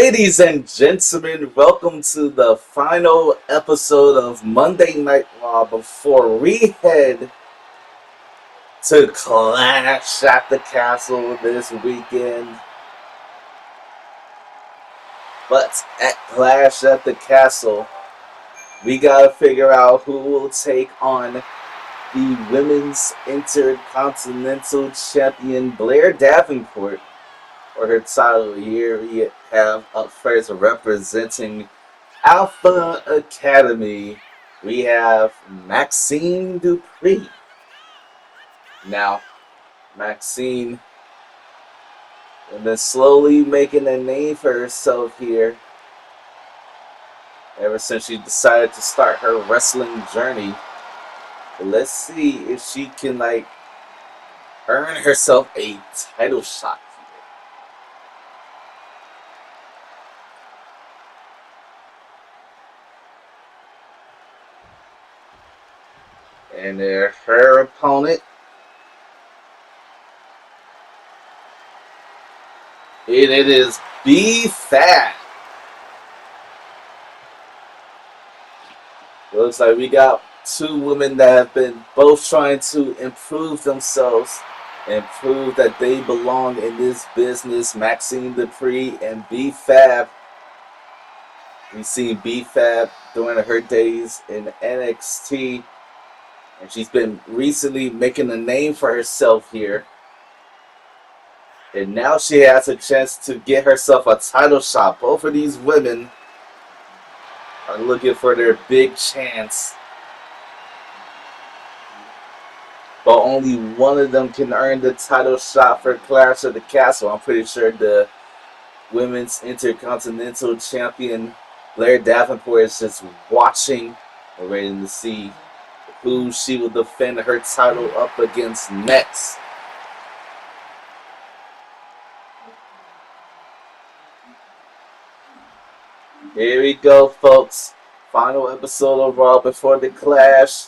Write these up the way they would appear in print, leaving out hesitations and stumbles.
Ladies and gentlemen, welcome to the final episode of Monday Night Raw before we head to Clash at the Castle this weekend. But at Clash at the Castle, we gotta figure out who will take on the Women's Intercontinental Champion Blair Davenport for her title. Here we have up first representing Alpha Academy, we have Maxine Dupree. Now, Maxine has been slowly making a name for herself here ever since she decided to start her wrestling journey. But let's see if she can earn herself a title shot. And her opponent, it is B-Fat. Looks like we got two women that have been both trying to improve themselves and prove that they belong in this business. Maxine Dupree and B-Fab. We've seen B-Fab during her days in NXT. And she's been recently making a name for herself here. And now she has a chance to get herself a title shot. Both of these women are looking for their big chance. But only one of them can earn the title shot for Clash of the Castle. I'm pretty sure the Women's Intercontinental Champion Blair Davenport is just watching and waiting to see who she will defend her title up against next. Here we go, folks. Final episode of Raw before the Clash.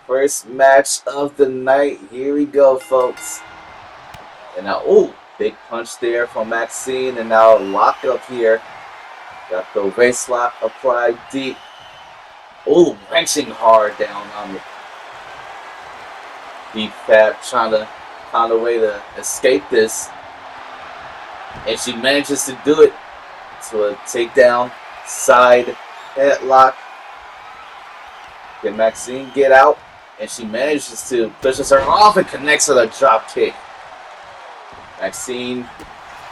First match of the night. Here we go, folks. And now, big punch there from Maxine. And now lock up here. Got the waist lock applied deep. Wrenching hard down on it. B-Fab trying to find a way to escape this. And she manages to do it. To a takedown, side headlock. Can Maxine get out? And she manages to pushes her off and connects with a drop kick. Maxine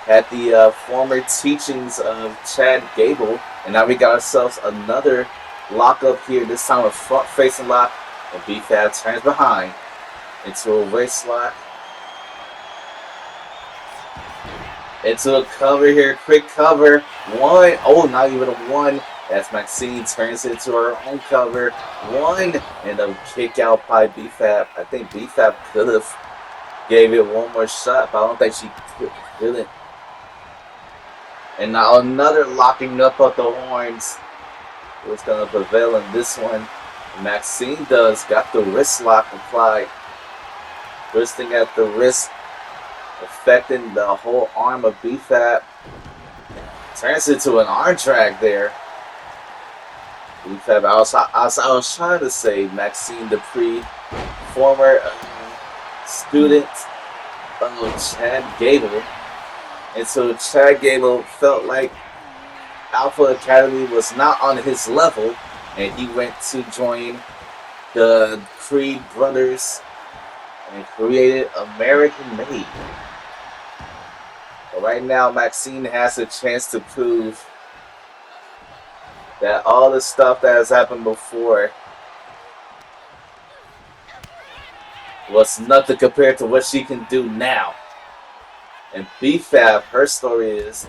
had the former teachings of Chad Gable. And now we got ourselves another lock up here, this time a front facing lock, and B-Fab turns behind into a waist lock. Into a cover here, quick cover. One, not even a one. As Maxine turns into her own cover. One, and a kick out by B-Fab. I think B-Fab could have gave it one more shot, but I don't think she couldn't. And now another locking up of the horns. Who's going to prevail in this one? Maxine got the wrist lock applied. Twisting at the wrist, affecting the whole arm of B-Fab. Turns into an arm drag there. B-Fab, I was trying to say Maxine Dupree, former student of Chad Gable. And so Chad Gable felt like Alpha Academy was not on his level, and he went to join the Creed brothers and created American Made. But right now, Maxine has a chance to prove that all the stuff that has happened before was nothing compared to what she can do now. And B-Fab, her story is,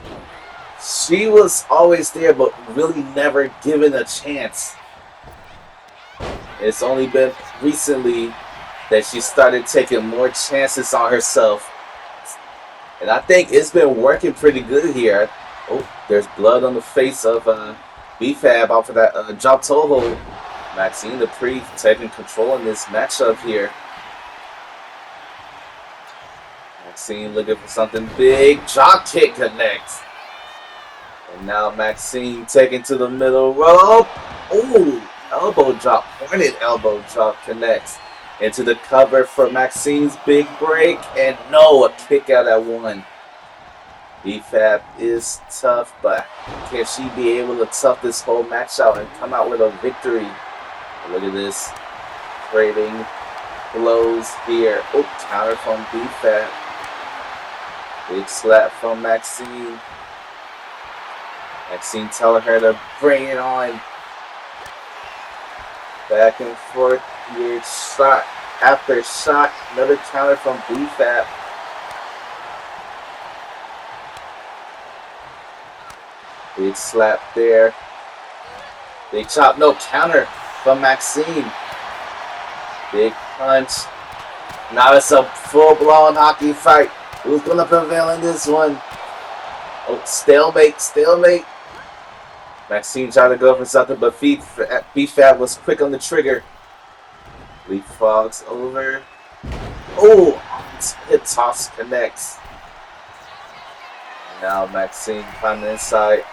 she was always there, but really never given a chance. It's only been recently that she started taking more chances on herself. And I think it's been working pretty good here. There's blood on the face of B-Fab off of that drop toe hold. Maxine Dupree taking control in this matchup here. Maxine looking for something big. Drop kick connects. And now Maxine taken to the middle rope. Ooh, elbow drop, pointed elbow drop connects into the cover for Maxine's big break. And no, a kick out at one. BFAB is tough, but can she be able to tough this whole match out and come out with a victory? Look at this. Trading blows here. Oh, counter from BFAB. Big slap from Maxine. Maxine telling her to bring it on. Back and forth here. Shot after shot. Another counter from BFAB. Big slap there. Big chop. No, counter from Maxine. Big punch. Now it's a full-blown hockey fight. Who's going to prevail in this one? Oh, stalemate, stalemate. Maxine tried to go for something, but BFAB was quick on the trigger. Leapfrogs over. Oh, hip toss connects. Now Maxine climbing inside.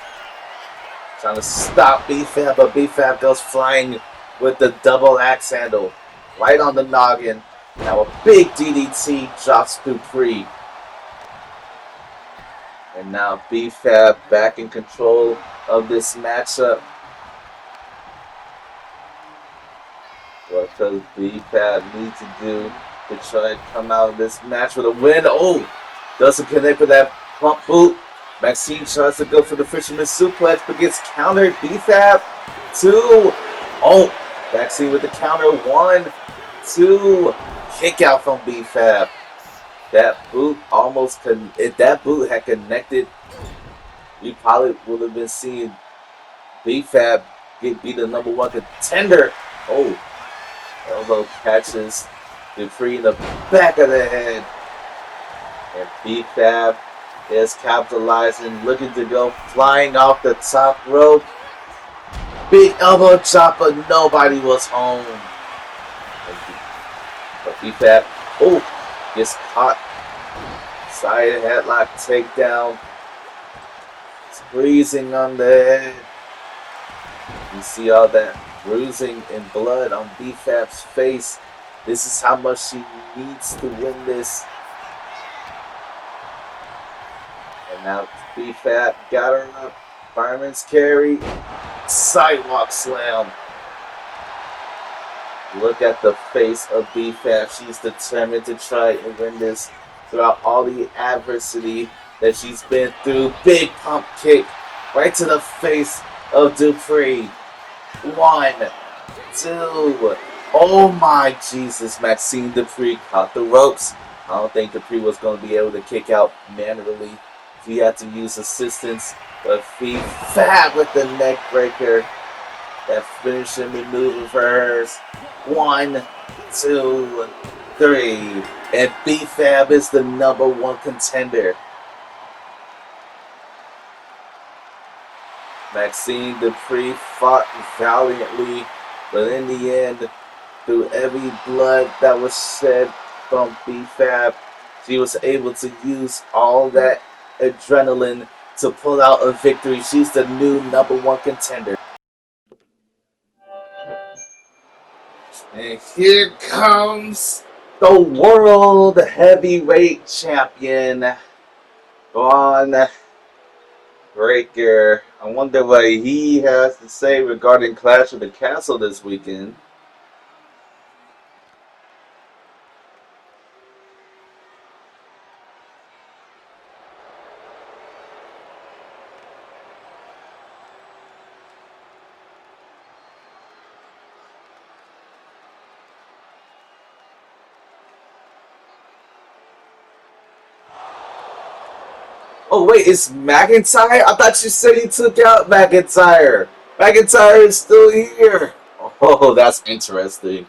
Trying to stop BFAB, but BFAB goes flying with the double axe handle. Right on the noggin. Now a big DDT drops Dupree. And now BFAB back in control of this matchup. What does BFAB need to do to try and come out of this match with a win? Oh, doesn't connect with that pump boot. Maxine tries to go for the fisherman suplex, but gets countered. BFAB, 2. Oh, Maxine with the counter. 1, 2. Kick out from BFAB. That boot almost if that boot had connected, we probably would have been seeing BFAB be the #1 contender. Oh, elbow catches Dupree in the back of the head. And BFAB is capitalizing, looking to go flying off the top rope. Big elbow chop, but nobody was home. But BFAB, oh, gets caught. Side headlock takedown. Squeezing on the head. You see all that bruising and blood on BFAB's face. This is how much she needs to win this. And now BFAB got her up. Fireman's carry. Sidewalk slam. Look at the face of BFAB. She's determined to try and win this throughout all the adversity that she's been through. Big pump kick right to the face of Dupree. 1, 2. Oh my Jesus, Maxine Dupree caught the ropes. I don't think Dupree was going to be able to kick out manually. She had to use assistance, but BFAB with the neck breaker. That finishing maneuver for hers. 1, 2, 3. And BFAB is the #1 contender. Maxine Dupree fought valiantly, but in the end, through every blood that was shed from BFAB, she was able to use all that adrenaline to pull out a victory. She's the new #1 contender. And here comes the World Heavyweight Champion, Braun Breaker. I wonder what he has to say regarding Clash of the Castle this weekend. Oh wait, it's McIntyre? I thought you said he took out McIntyre. McIntyre is still here. Oh, that's interesting.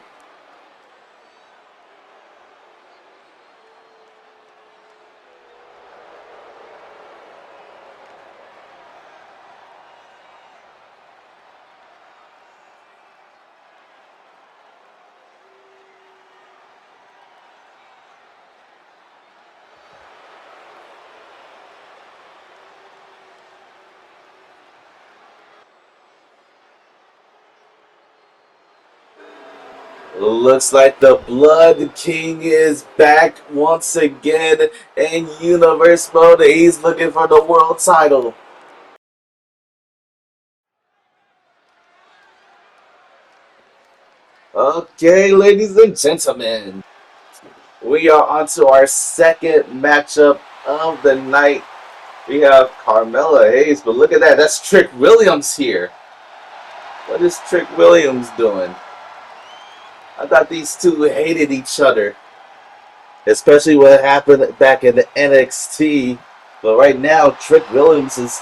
Looks like the Blood King is back once again in Universe Mode. He's looking for the world title. Okay, ladies and gentlemen, we are on to our second matchup of the night. We have Carmella Hayes, but look at that. That's Trick Williams here. What is Trick Williams doing? I thought these two hated each other, especially what happened back in the NXT. But right now, Trick Williams is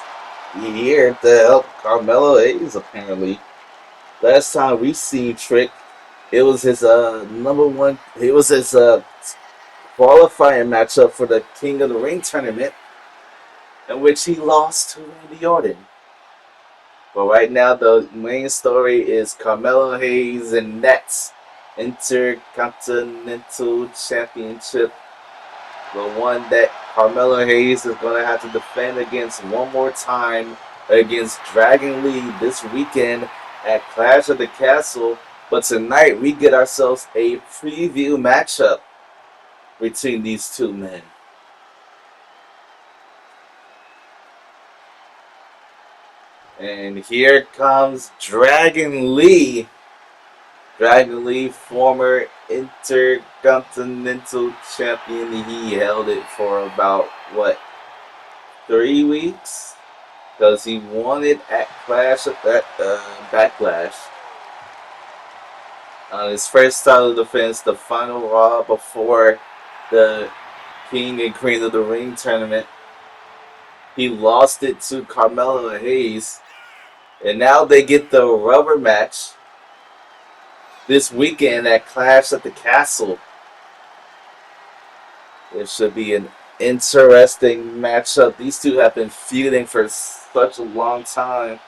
here to help Carmelo Hayes, apparently. Last time we seen Trick, it was his number one. It was his qualifying matchup for the King of the Ring tournament, in which he lost to Randy Orton. But right now, the main story is Carmelo Hayes and Nets Intercontinental Championship. The one that Carmelo Hayes is going to have to defend against one more time against Dragon Lee this weekend at Clash of the Castle. But tonight we get ourselves a preview matchup between these two men. And here comes Dragon Lee. Dragon Lee, former Intercontinental Champion. He held it for about, 3 weeks? Because he won it at Backlash. On his first title defense, the final Raw before the King and Queen of the Ring tournament. He lost it to Carmelo Hayes. And now they get the rubber match this weekend at Clash at the Castle. It should be an interesting matchup. These two have been feuding for such a long time.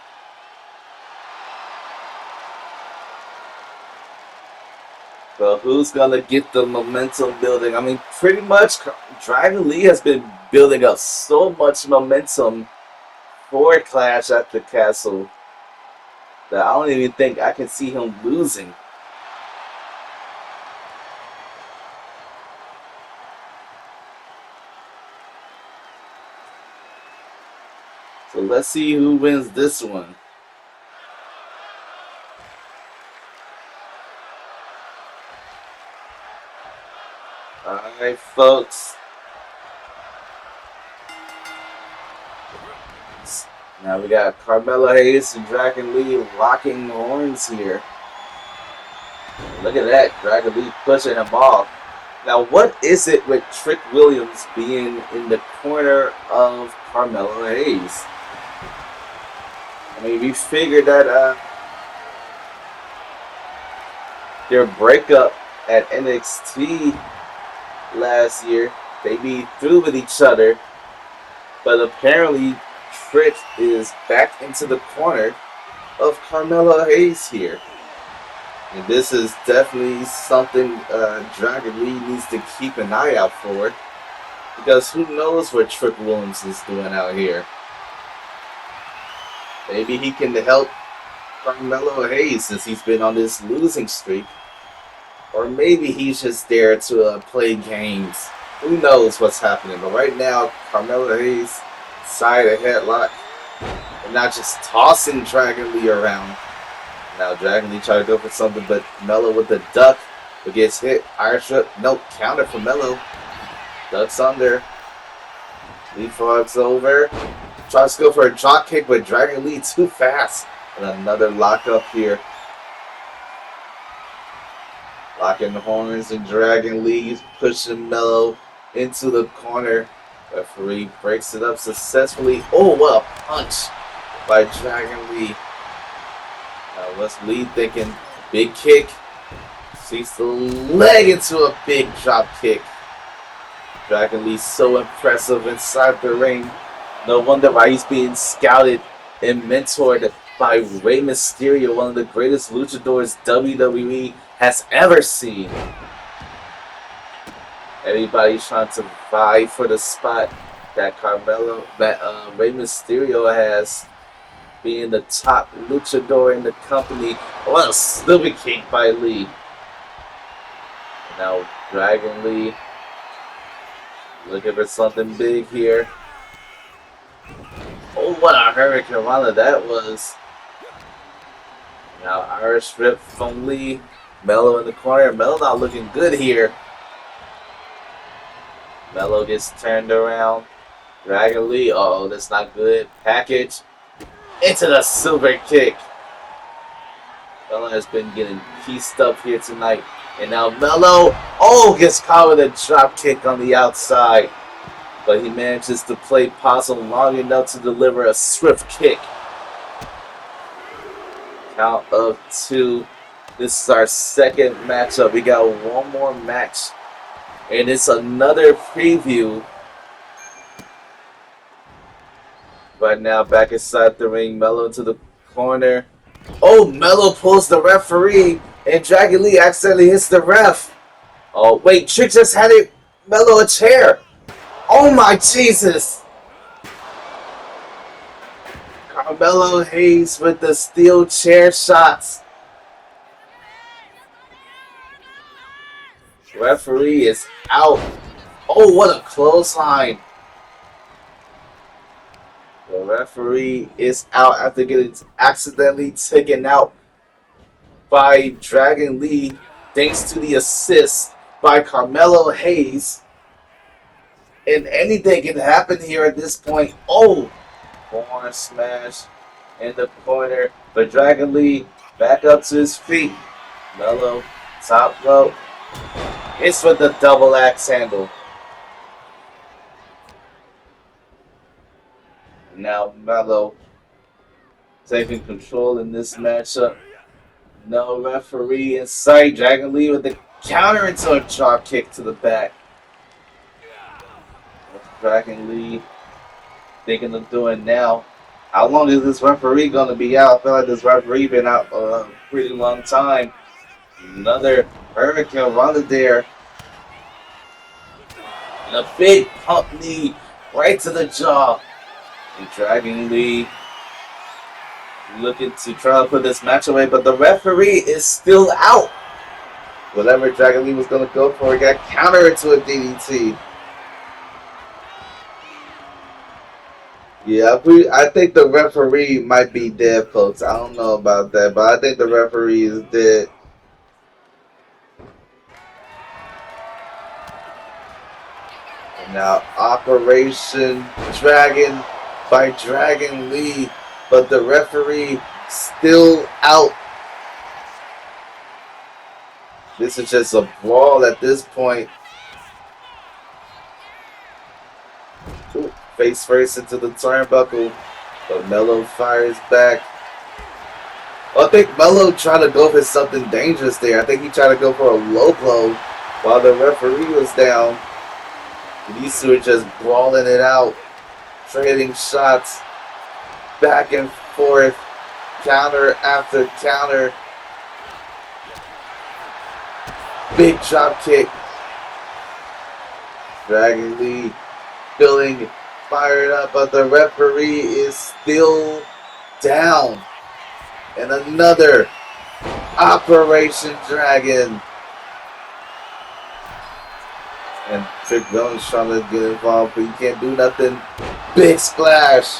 But who's going to get the momentum building? I mean, pretty much Dragon Lee has been building up so much momentum for Clash at the Castle that I don't even think I can see him losing. So let's see who wins this one. Alright, folks. Now we got Carmelo Hayes and Dragon Lee locking horns here. Look at that, Dragon Lee pushing him off. Now, what is it with Trick Williams being in the corner of Carmelo Hayes? I mean, we figured that their breakup at NXT last year, they be through with each other, but apparently Trick is back into the corner of Carmelo Hayes here. And this is definitely something Dragon Lee needs to keep an eye out for, because who knows what Trick Williams is doing out here. Maybe he can help Carmelo Hayes since he's been on this losing streak. Or maybe he's just there to play games. Who knows what's happening. But right now, Carmelo Hayes side of headlock. And not just tossing Dragon Lee around. Now Dragon Lee trying to go for something, but Melo with the duck. But gets hit. Irish whip. Nope. Counter for Melo. Ducks under. Leapfrogs over. Tries to go for a drop kick, but Dragon Lee too fast. And another lockup here. Locking the horns, and Dragon Lee pushing Melo into the corner. Referee breaks it up successfully. Oh, what a punch by Dragon Lee. Now what's Lee thinking? Big kick. Seeks the leg into a big drop kick. Dragon Lee so impressive inside the ring. No wonder why he's being scouted and mentored by Rey Mysterio, one of the greatest luchadors WWE has ever seen. Everybody's trying to vie for the spot that Rey Mysterio has, being the top luchador in the company. What a stupid kick by Lee. Now Dragon Lee looking for something big here. Oh, what a Hurricane Rana that was. Now Irish Rip from Lee. Mello in the corner. Mello not looking good here. Mello gets turned around. Dragon Lee. Oh, that's not good. Package. Into the super kick. Mello has been getting pieced up here tonight. And now Mello, gets caught with a drop kick on the outside. But he manages to play possum long enough to deliver a swift kick. Count of 2. This is our second matchup. We got one more match. And it's another preview. Right now, back inside the ring. Mello into the corner. Oh, Mello pulls the referee. And Dragon Lee accidentally hits the ref. Oh, wait. Trick just had it. Mello a chair. Oh, my Jesus. Carmelo Hayes with the steel chair shots. Referee is out. Oh, what a clothesline. The referee is out after getting accidentally taken out by Dragon Lee thanks to the assist by Carmelo Hayes. And anything can happen here at this point. Oh, forearm smash in the corner. But Dragon Lee back up to his feet. Mello, top rope. It's with the double axe handle. Now Mello taking control in this matchup. No referee in sight. Dragon Lee with the counter into a drop kick to the back. What's Dragon Lee thinking of doing now? How long is this referee going to be out? I feel like this referee been out a pretty long time. Another Hurricane Rana there. And a big pump knee right to the jaw. And Dragon Lee looking to try to put this match away, but the referee is still out. Whatever Dragon Lee was going to go for, he got countered into a DDT. Yeah, I think the referee might be dead, folks. I don't know about that, but I think the referee is dead. And now Operation Dragon by Dragon Lee, but the referee still out. This is just a brawl at this point. Ooh, face first into the turnbuckle, but Mello fires back. I think Mello tried to go for something dangerous there. I think he tried to go for a low blow while the referee was down. These two are just brawling it out, trading shots back and forth, counter after counter. Big drop kick. Dragon Lee feeling fired up, but the referee is still down. And another Operation Dragon. And Trick Jones trying to get involved, but you can't do nothing. Big splash.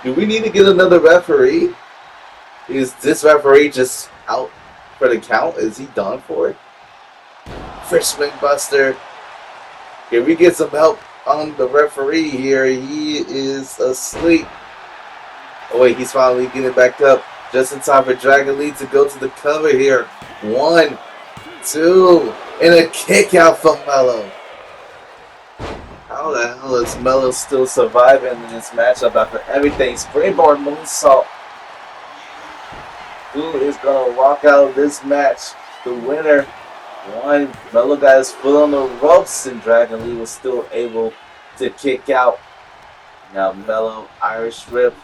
Do we need to get another referee? Is this referee just out for the count? Is he done for it? Fishman Buster. Can we get some help on the referee here? He is asleep. Oh wait, he's finally getting back up. Just in time for Dragon Lee to go to the cover here. 1, 2, and a kick out from Mello. How the hell is Mello still surviving in this matchup after everything? Springboard moonsault. Who is going to walk out of this match? The winner. One, Mello got his foot on the ropes, and Dragon Lee was still able to kick out. Now Mello, Irish Rip.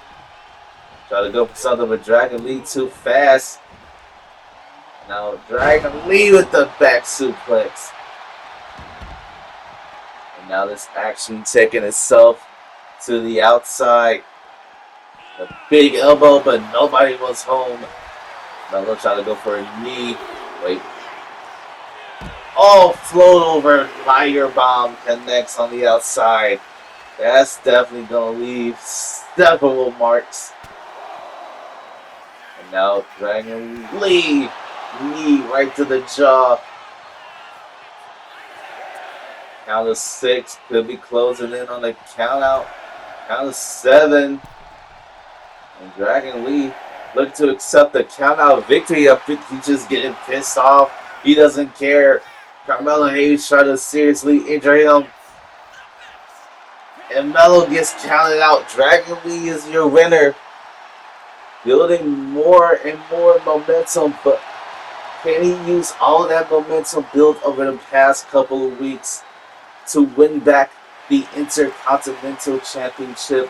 Try to go for something, but Dragon Lee too fast. Now Dragon Lee with the back suplex. And now this action taking itself to the outside. A big elbow, but nobody was home. Mello trying to go for a knee. Wait. Oh, float over fire bomb connects on the outside. That's definitely gonna leave several marks. And now Dragon Lee, knee right to the jaw. Count of 6, could be closing in on the count out. Count of 7. And Dragon Lee look to accept the count out victory. I think he's just getting pissed off. He doesn't care. Carmelo Hayes trying to seriously injure him. And Melo gets counted out. Dragon Lee is your winner. Building more and more momentum, but can he use all of that momentum built over the past couple of weeks to win back the Intercontinental Championship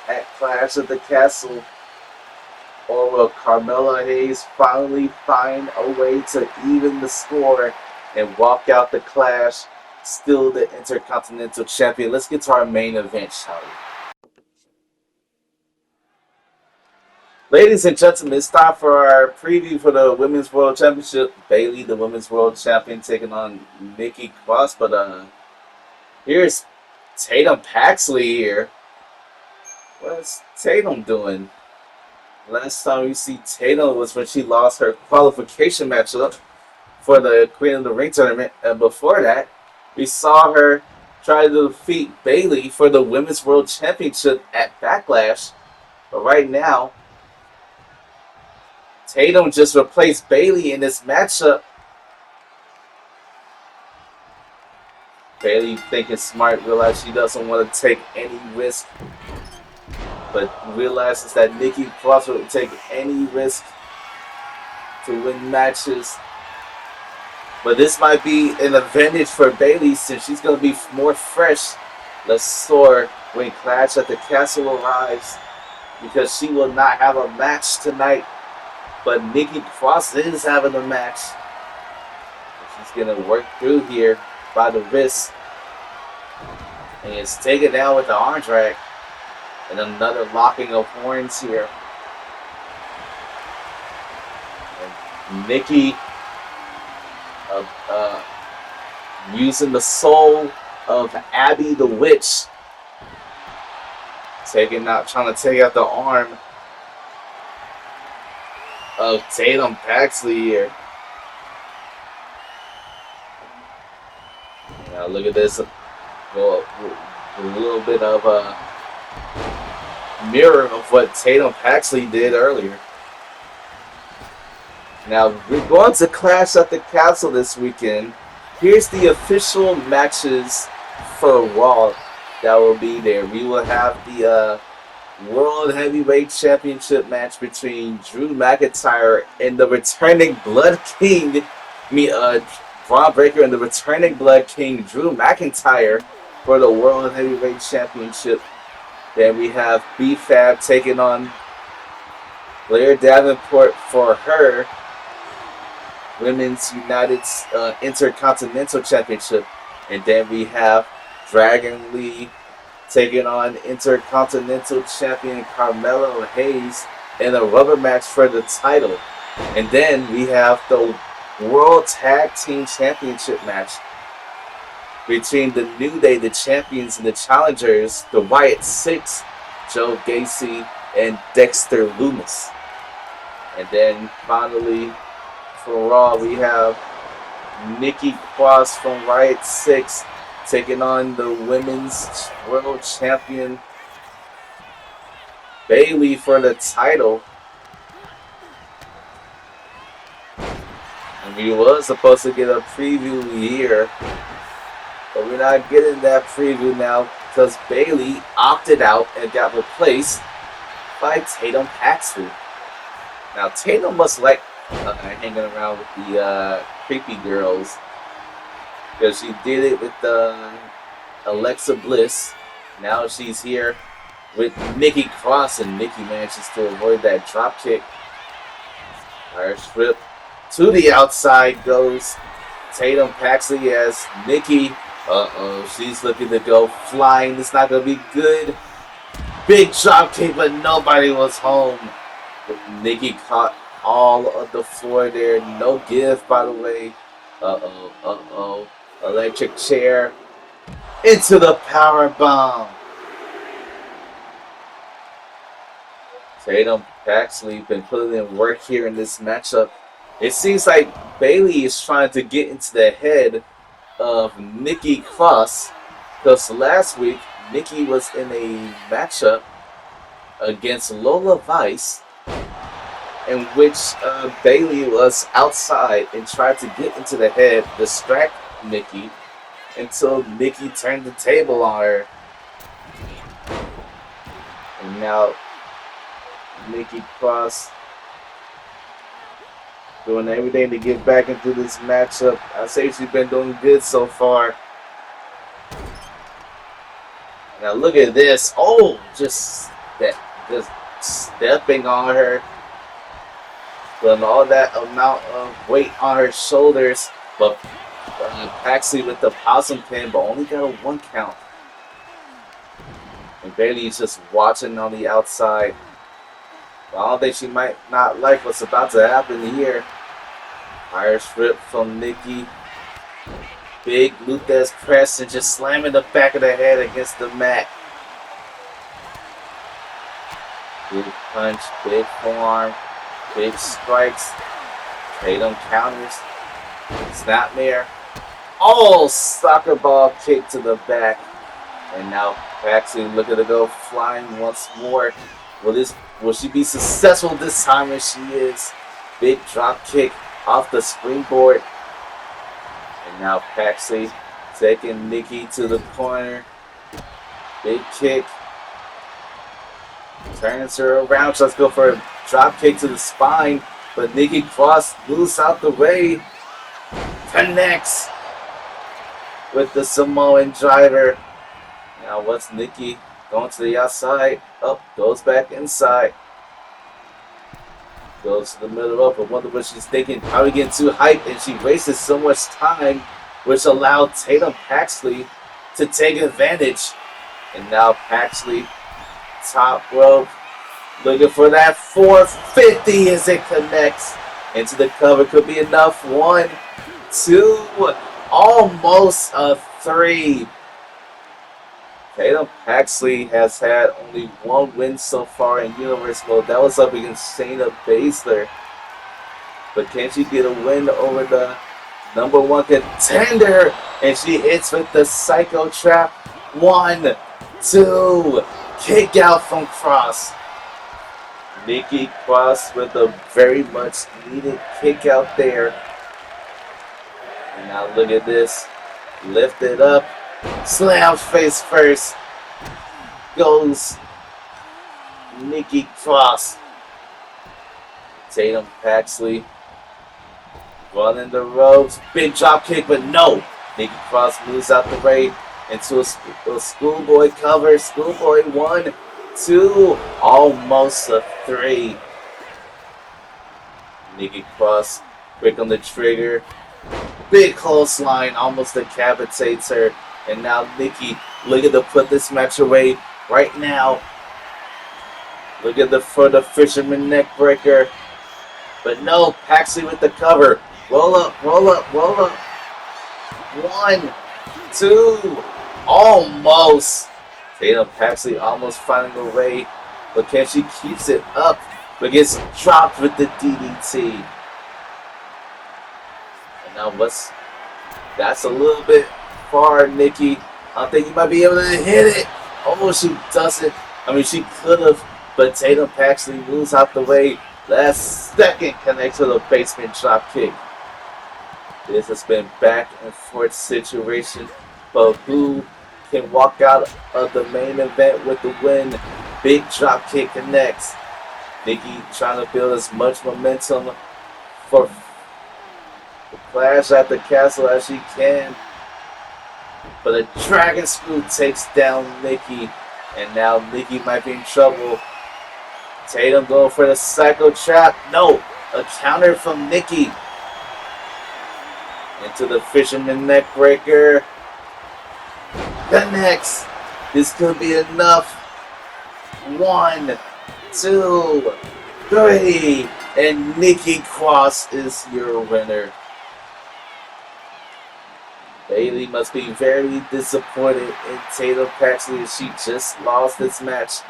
at Clash of the Castle? Or will Carmelo Hayes finally find a way to even the score and walk out the Clash, still the Intercontinental Champion? Let's get to our main event, shall we? Ladies and gentlemen, it's time for our preview for the Women's World Championship. Bayley, the Women's World Champion, taking on Nikki Cross. But here's Tatum Paxley here. What's Tatum doing? Last time we see Tatum was when she lost her qualification matchup for the Queen of the Ring tournament. And before that, we saw her try to defeat Bayley for the Women's World Championship at Backlash. But right now, Tatum just replaced Bayley in this matchup. Bayley thinking smart, realized she doesn't want to take any risk, but realizes that Nikki Cross would take any risk to win matches. But this might be an advantage for Bayley since she's going to be more fresh, less sore when Clash at the Castle arrives, because she will not have a match tonight. But Nikki Cross is having a match. She's going to work through here by the wrist. And it's taken down with the arm drag. And another locking of horns here. And Nikki using the soul of Abby the Witch. Trying to take out the arm of Tatum Paxley here. Now look at this. Well, a little bit of a mirror of what Tatum Paxley did earlier. Now we're going to Clash at the Castle this weekend. Here's the official matches for Raw that will be there. We will have the World Heavyweight Championship match between Drew McIntyre and the returning Blood King, Braun Breaker and the returning Blood King, Drew McIntyre, for the World Heavyweight Championship. Then we have B-Fab taking on Blair Davenport for her Women's United Intercontinental Championship. And then we have Dragon Lee taking on Intercontinental Champion Carmelo Hayes in a rubber match for the title. And then we have the World Tag Team Championship match between the New Day, the champions, and the challengers, the Wyatt Six, Joe Gacy, and Dexter Lumis. And then finally, for Raw, we have Nikki Cross from Wyatt Six taking on the Women's World Champion Bayley for the title. And we were supposed to get a preview here, but we're not getting that preview now because Bayley opted out and got replaced by Tatum Paxley. Now Tatum must like hanging around with the creepy girls, because she did it with Alexa Bliss. Now she's here with Nikki Cross, and Nikki manages to avoid that drop kick. Irish whip to the outside goes Tatum Paxley as Nikki. She's looking to go flying. It's not going to be good. Big drop kick, but nobody was home. But Nikki caught all of the floor there. No give, by the way. Uh-oh, uh-oh. Electric chair into the power bomb. Tatum actually been putting in work here in this matchup. It seems like Bailey is trying to get into the head of Nikki Cross because last week Nikki was in a matchup against Lola Vice in which Bailey was outside and tried to get into the head, distract Nikki until Nikki turned the table on her. And now Nikki Cross doing everything to get back into this matchup. I say she's been doing good so far. Now look at this. Oh, just stepping on her. Putting all that amount of weight on her shoulders. But Paxley with the possum pin, but only got a 1 count. And Bailey's just watching on the outside. But I don't think she might not like what's about to happen here. Irish rip from Nikki. Big Luthez press and just slamming the back of the head against the mat. Big punch, big forearm, big strikes. Tatum counters. Snapmare. Oh, soccer ball kick to the back. And now Paxley looking to go flying once more. Will she be successful this time? As she is. Big drop kick off the springboard. And now Paxley taking Nikki to the corner. Big kick. Turns her around. Let's go for a drop kick to the spine. But Nikki Cross moves out the way. Connects with the Samoan driver. Now what's Nikki going to the outside? Up, goes back inside. Goes to the middle rope. I wonder what she's thinking. Probably getting too hyped, and she wastes so much time, which allowed Tatum Paxley to take advantage. And now Paxley, top rope, looking for that 450 as it connects into the cover. Could be enough. 1, 2, almost a 3. Tatum Paxley has had only 1 win so far in Universe Mode. That was up against Shayna Baszler. But can she get a win over the #1 contender? And she hits with the Psycho Trap. 1, 2, kick out from Cross. Nikki Cross with a very much needed kick out there. And now look at this. Lift it up. Slams face first. Goes Nikki Cross. Tatum Paxley running the ropes. Big drop kick, but no. Nikki Cross moves out the way into a schoolboy cover. Schoolboy 1, 2, almost a 3. Nikki Cross quick on the trigger. Big clothesline almost decapitates her. And now Nikki looking to put this match away right now. Look at for the fisherman neck breaker. But no, Paxley with the cover. Roll up, roll up, roll up. 1, 2, almost. Tatum Paxley almost finding a way. But can she keeps it up? But gets dropped with the DDT. And now that's a little bit far, Nikki. I don't think you might be able to hit it. Oh, she doesn't. I mean, she could have, but Tatum Paxley moves out the way. Last second connects with a basement drop kick. This has been back and forth situation, but who can walk out of the main event with the win? Big drop kick connects. Nikki trying to build as much momentum for the Clash at the Castle as she can. But a dragon screw takes down Nikki. And now Nikki might be in trouble. Tatum going for the Psycho Trap. No! A counter from Nikki. Into the Fisherman Neck Breaker. Connects. This could be enough. 1, 2, 3. And Nikki Cross is your winner. Bailey must be very disappointed in Taylor Paxley as she just lost this match.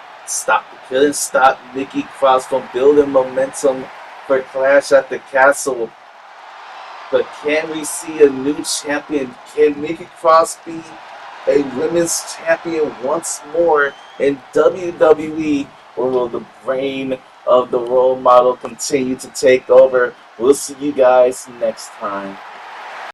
Couldn't stop Nikki Cross from building momentum for Clash at the Castle. But can we see a new champion? Can Nikki Cross be a women's champion once more in WWE? Or will the reign of the role model continue to take over? We'll see you guys next time.